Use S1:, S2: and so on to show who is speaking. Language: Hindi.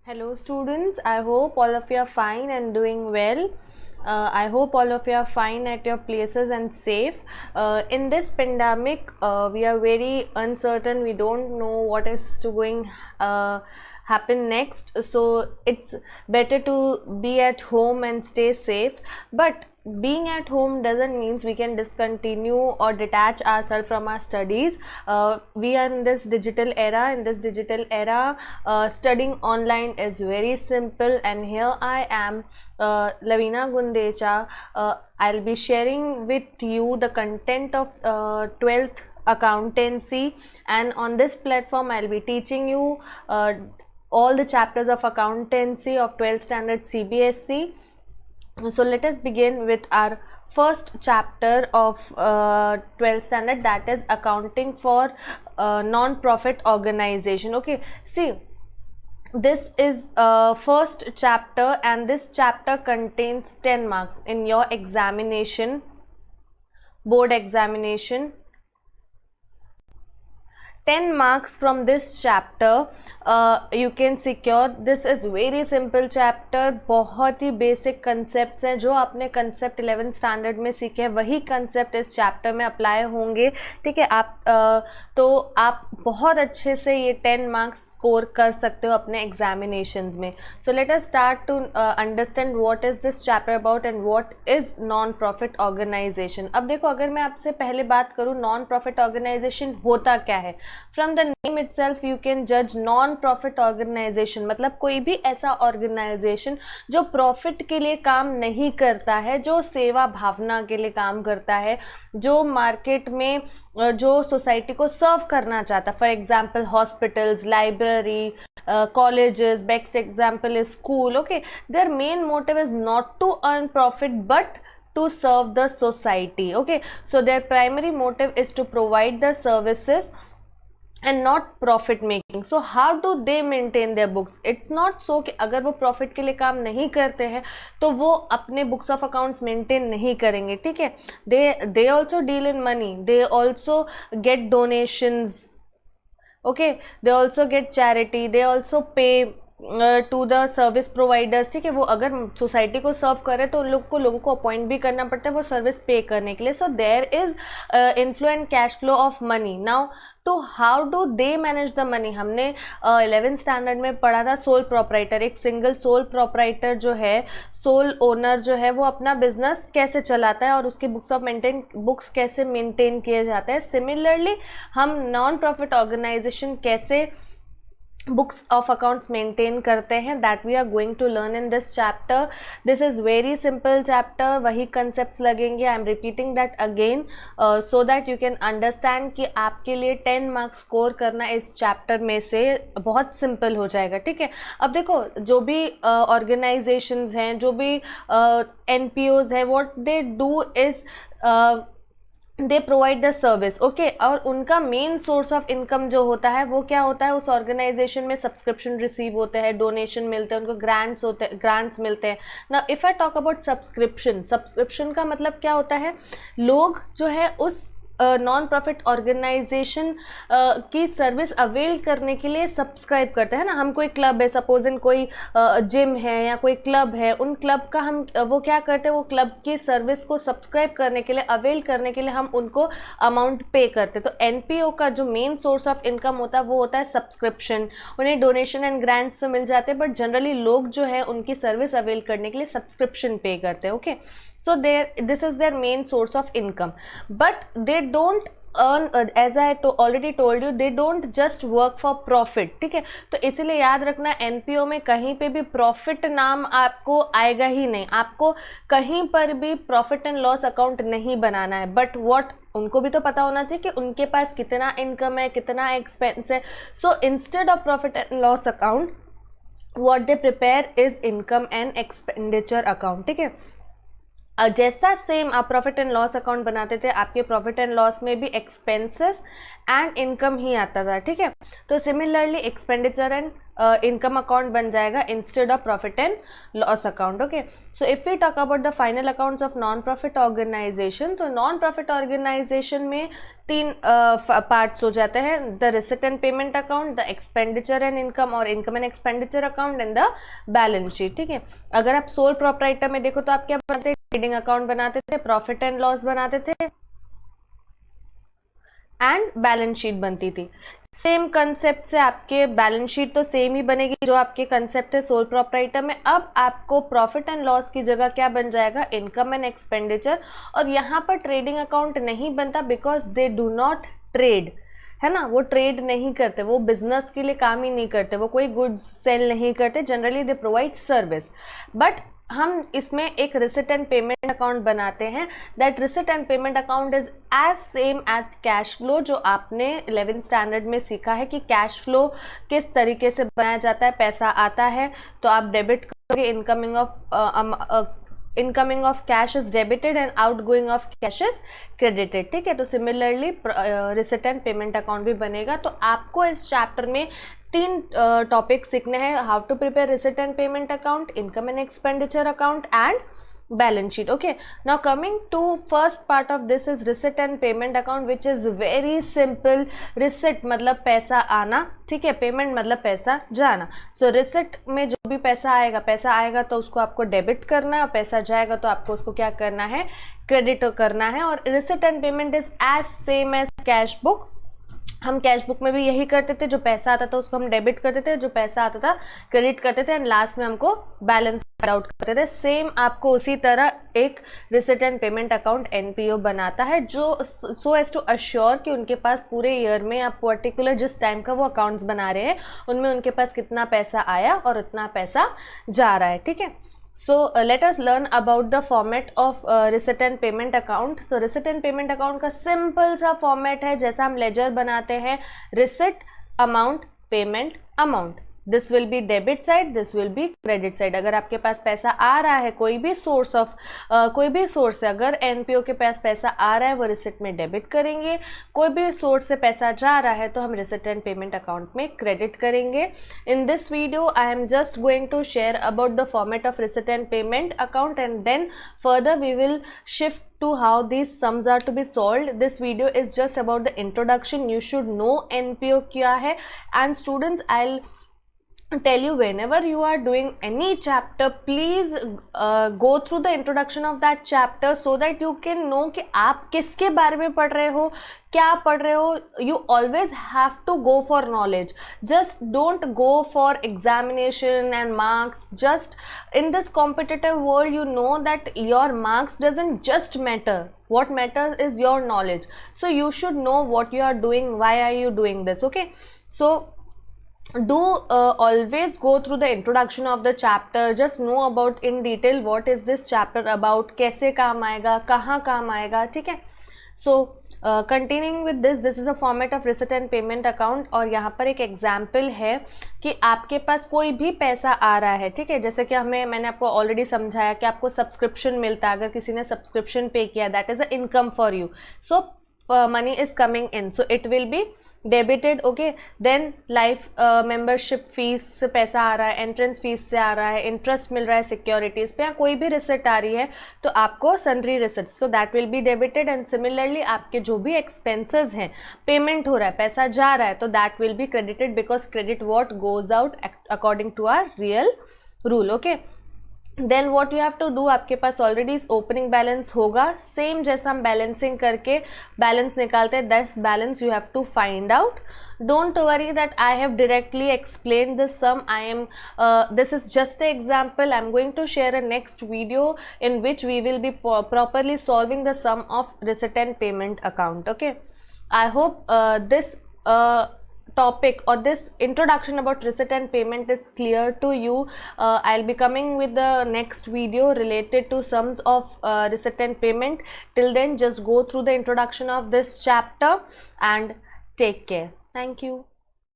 S1: Hello students, I hope all of you are fine and doing well. I hope all of you are fine at your places and safe. In this pandemic, we are very uncertain. We don't know what is to going happen next. So it's better to be at home and stay safe. But being at home doesn't mean we can discontinue or detach ourselves from our studies. We are in this digital era. Studying online is very simple, and here I am, Lavina Gundecha. I'll be sharing with you the content of 12th accountancy, and on this platform I'll be teaching you all the chapters of accountancy of 12th standard CBSE. So let us begin with our first chapter of 12th standard, that is accounting for non-profit organization. Okay, see, this is first chapter, and this chapter contains 10 marks in your examination, board examination. 10 marks from this chapter you can secure. This is very simple chapter. बहुत ही बेसिक कंसेप्ट्स हैं जो आपने कंसेप्ट 11th स्टैंडर्ड में सीखे हैं, वही कंसेप्ट इस चैप्टर में अप्लाई होंगे. ठीक है, तो आप बहुत अच्छे से ये 10 मार्क्स स्कोर कर सकते हो अपने एग्जामिनेशंस में. So let us start to understand what is this chapter about and what is non profit organisation. अब देखो, अगर मैं आपसे पहले बात करूँ नॉन प्रॉफिट ऑर्गेनाइजेशन होता क्या है, from the name itself you can जज. नॉन प्रॉफिट ऑर्गेनाइजेशन मतलब कोई भी ऐसा ऑर्गेनाइजेशन जो प्रॉफिट के लिए काम नहीं करता है, जो सेवा भावना के लिए काम करता है, जो मार्केट में जो सोसाइटी को सर्व करना चाहता है. For example hospitals, library, colleges, best example is school. Okay, their main motive is not to earn profit but to serve the society. Okay, so their primary motive is to provide the services and not profit making. So how do they maintain their books? It's not so कि अगर वो profit के लिए काम नहीं करते हैं तो वो अपने books of accounts maintain नहीं करेंगे. ठीक है, they also deal in money, they also get donations. Okay, they also get charity, they also pay to the service providers. ठीक है, वो अगर सोसाइटी को सर्व करे तो उन लोगों को अपॉइंट भी करना पड़ता है वो सर्विस पे करने के लिए. So there is inflow and cash flow of money. Now to how do they manage the money, हमने 11th स्टैंडर्ड में पढ़ा था सोल प्रोपराइटर. एक सिंगल सोल प्रोपराइटर जो है, सोल ओनर जो है, वो अपना बिजनेस कैसे चलाता है और उसके बुक्स कैसे मेंटेन किए जाते हैं. सिमिलरली हम नॉन प्रॉफिट ऑर्गेनाइजेशन कैसे बुक्स ऑफ अकाउंट्स मेंटेन करते हैं, that we are going to learn in this chapter. This is very simple chapter. वही कंसेप्ट्स लगेंगे. I am repeating that again so that you can understand कि आपके लिए 10 मार्क्स स्कोर करना इस चैप्टर में से बहुत सिंपल हो जाएगा. ठीक है, अब देखो, जो भी ऑर्गेनाइजेशंस हैं, जो भी NPOs हैं, what they do is they provide the service. Okay, और उनका मेन सोर्स ऑफ इनकम जो होता है वो क्या होता है, उस ऑर्गेनाइजेशन में सब्सक्रिप्शन रिसीव होते हैं, डोनेशन मिलते हैं, उनको ग्रांट्स मिलते हैं. ना if I talk about subscription का मतलब क्या होता है, लोग जो है उस नॉन प्रॉफिट ऑर्गेनाइजेशन की सर्विस अवेल करने के लिए सब्सक्राइब करते हैं ना. हम कोई क्लब है, सपोज इन कोई जिम है या कोई क्लब है, उन क्लब का हम वो क्या करते हैं, वो क्लब की सर्विस को सब्सक्राइब करने के लिए, अवेल करने के लिए हम उनको अमाउंट पे करते हैं. तो NPO का जो मेन सोर्स ऑफ इनकम होता है वो होता है सब्सक्रिप्शन. उन्हें डोनेशन एंड ग्रांट्स तो मिल जाते हैं, बट जनरली लोग जो है उनकी सर्विस अवेल करने के लिए सब्सक्रिप्शन पे करते हैं. Okay, so this is their main source of income, but they don't earn, as I already told you, they don't just work for profit. ठीक है, तो इसीलिए याद रखना NPO में कहीं पे भी प्रॉफिट नाम आपको आएगा ही नहीं. आपको कहीं पर भी प्रॉफिट एंड लॉस अकाउंट नहीं बनाना है. बट व्हाट, उनको भी तो पता होना चाहिए कि उनके पास कितना इनकम है, कितना एक्सपेंस है. So instead of profit and loss account what they prepare is income and expenditure account. ठीक है, जैसा सेम आप प्रॉफिट एंड लॉस अकाउंट बनाते थे, आपके प्रॉफिट एंड लॉस में भी एक्सपेंसेस एंड इनकम ही आता था, ठीक है। तो similarly expenditure and income account बन जाएगा instead of profit and loss account, okay. So if we talk about the final accounts of non profit organisation, तो नॉन प्रॉफिट ऑर्गेनाइजेशन में 3 पार्ट्स हो जाते हैं, the receipt and payment account, the expenditure and income और income and expenditure account and the balance sheet, ठीक है। अगर आप सोल प्रोप्राइटर में देखो तो आप क्या बनाते थे, ट्रेडिंग अकाउंट बनाते थे, प्रॉफिट एंड लॉस बनाते थे एंड बैलेंस शीट बनती थी। सेम कंसेप्ट से आपके बैलेंस शीट तो सेम ही बनेगी जो आपके कंसेप्ट है सोल प्रोप्राइटर में। अब आपको प्रॉफिट एंड लॉस की जगह क्या बन जाएगा, इनकम एंड एक्सपेंडिचर। और यहाँ पर ट्रेडिंग अकाउंट नहीं बनता because they do not trade, है ना, वो ट्रेड नहीं करते, वो बिजनेस के लिए काम ही नहीं करते, वो कोई गुड्स सेल नहीं करते, generally they provide service. But हम इसमें एक रिसिट एंड पेमेंट अकाउंट बनाते हैं, that receipt and payment account is as same as cash flow, जो आपने 11th स्टैंडर्ड में सीखा है कि कैश फ्लो किस तरीके से बनाया जाता है। पैसा आता है तो आप डेबिट करोगे, incoming of cash is debited and outgoing of cash is credited, ठीक है। तो similarly receipt and payment account भी बनेगा। तो आपको इस चैप्टर में 3 टॉपिक सीखने हैं, how to prepare receipt and payment account, income and expenditure account and balance sheet, okay। Now coming to first part of this is receipt and payment account, which is very simple। receipt मतलब पैसा आना, ठीक है, payment मतलब पैसा जाना। so receipt में जो भी पैसा आएगा तो उसको आपको डेबिट करना है, और पैसा जाएगा तो आपको उसको क्या करना है, क्रेडिट करना है। और receipt and payment is as same as cash book। हम कैश बुक में भी यही करते थे, जो पैसा आता था उसको हम डेबिट करते थे, जो पैसा आता था क्रेडिट करते थे, एंड लास्ट में हमको बैलेंस आउट करते थे। सेम आपको उसी तरह एक receipt and payment account NPO बनाता है, जो सो एज टू अश्योर कि उनके पास पूरे ईयर में आप पर्टिकुलर जिस टाइम का वो अकाउंट्स बना रहे हैं उनमें उनके पास कितना पैसा आया और उतना पैसा जा रहा है, ठीक है। So let us learn about the format of receipt and payment account। तो receipt and payment account का सिंपल सा फॉर्मेट है, जैसा हम लेजर बनाते हैं, receipt amount payment amount, this will be debit side, this will be credit side. अगर आपके पास पैसा आ रहा है, कोई भी सोर्स से अगर एनपीओ के पास पैसा आ रहा है वो रिसिट में डेबिट करेंगे, कोई भी सोर्स से पैसा जा रहा है तो हम रिसिट एंड पेमेंट अकाउंट में क्रेडिट करेंगे। In this video I am just going to share about the format of receipt and payment account, and then further we will shift to how these sums are to be solved। this video is just about the introduction, you should know NPO क्या है। and students, I'll tell you, whenever you are doing any chapter, please go through the introduction of that chapter so that you can know कि आप किसके बारे में पढ़ रहे हो, क्या पढ़ रहे हो। you always have to go for knowledge, just don't go for examination and marks। just in this competitive world, you know that your marks doesn't just matter, what matters is your knowledge। so you should know what you are doing, why are you doing this, okay। so do always go through the introduction of the chapter, just know about in detail what is this chapter about, कैसे काम आएगा, कहाँ काम आएगा, ठीक है। so continuing with this is a format of receipt and payment account। और यहाँ पर एक एग्जाम्पल है कि आपके पास कोई भी पैसा आ रहा है, ठीक है, जैसे कि मैंने आपको ऑलरेडी समझाया कि आपको सब्सक्रिप्शन मिलता है, अगर किसी ने सब्सक्रिप्शन पे किया, that is a income for you. So money is coming in, so it will be debited, okay। then life membership fees से पैसा आ रहा है, entrance fees से आ रहा है, interest मिल रहा है सिक्योरिटीज पे, या कोई भी रिसिट आ रही है तो आपको sundry receipts, so that will be debited। and similarly आपके जो भी expenses हैं, पेमेंट हो रहा है, पैसा जा रहा है, तो that will be credited because credit what goes out according to our real rule, okay। Then what you have to do, आपके पास ऑलरेडी ओपनिंग बैलेंस होगा, सेम जैसा हम बैलेंसिंग करके बैलेंस निकालते हैं, that's balance you have to find out. Don't worry that I have directly explain this sum, this is just an example। I'm going to share a next video in which we will be properly solving the sum of receipt and payment account, okay। I hope this topic or this introduction about receipt and payment is clear to you। I'll be coming with the next video related to sums of receipt and payment। till then just go through the introduction of this chapter and take care। thank you।